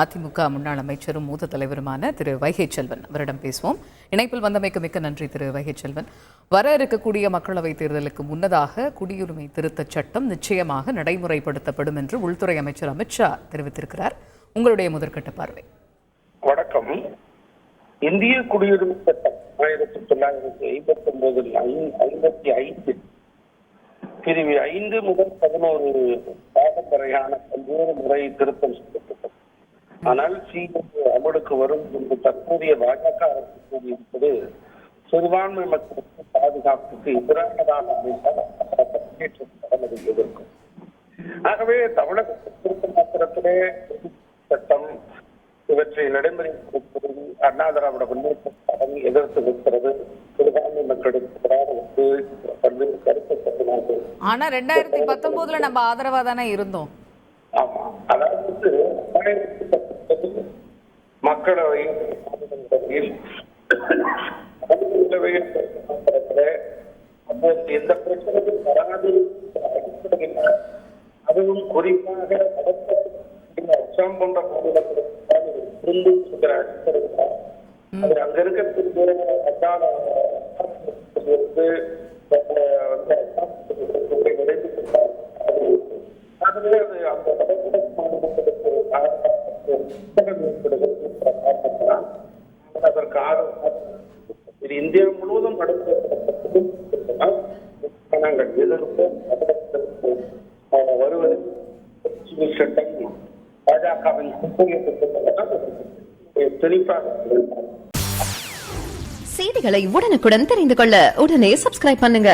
அதிமுக முன்னாள் அமைச்சரும் மூத்த தலைவருமான திரு வைகை செல்வன் அவரிடம் பேசுவோம். இணைப்பில் வந்தமைக்கு மிக்க நன்றி திரு வைகை செல்வன். வர இருக்கக்கூடிய மக்களவைத் தேர்தலுக்கு முன்னதாக குடியுரிமை திருத்தச் சட்டம் நிச்சயமாக நடைமுறைப்படுத்தப்படும் என்று உள்துறை அமைச்சர் அமித்ஷா தெரிவித்திருக்கிறார். உங்களுடைய முதற்கட்ட பார்வை. வணக்கம். இந்திய குடியுரிமை சட்டம் 1959 பிரிவு 5 முதல் 11 பாகம் வரையான பல்வேறு முறை திருத்தம் செய்யப்பட்டது. ஆனால் அமலுக்கு வரும் என்று தற்போதைய பாஜக அரசு கூறியிருப்பது சிறுபான்மை மக்களுக்கு பாதுகாப்புக்கு எதிரானதாக அமைந்தால் எதிர்க்கும். ஆகவே தமிழகத்தில் திருத்த மாத்திரத்திலே சட்டம் இவற்றை நடைமுறைப்படுத்துவது அண்ணா திராவிட முன்னேற்ற கழகம் எதிர்த்து நிற்கிறது. சிறுபான்மை மக்களுக்கு எதிராக பல்வேறு கருத்து சொன்னாங்க. ஆனா 2019 நம்ம ஆதரவா தானே இருந்தோம். ஆமா, அதாவது 2019 மக்களவை எந்த பிரச்சனையும் வராது. அதுவும் குறிப்பாக அஸ்ஸாம் போன்ற மாநிலங்களுக்கு அங்க இருக்கக்கூடிய அதற்கு இது இந்தியா முழுவதும் நாங்கள் எதிர்ப்போம். வருவது சட்டம் பாஜகவின் தெளிப்பாக. செய்திகளை உடனுக்குடன் தெரிந்து கொள்ள உடனே சப்ஸ்கிரைப் பண்ணுங்க.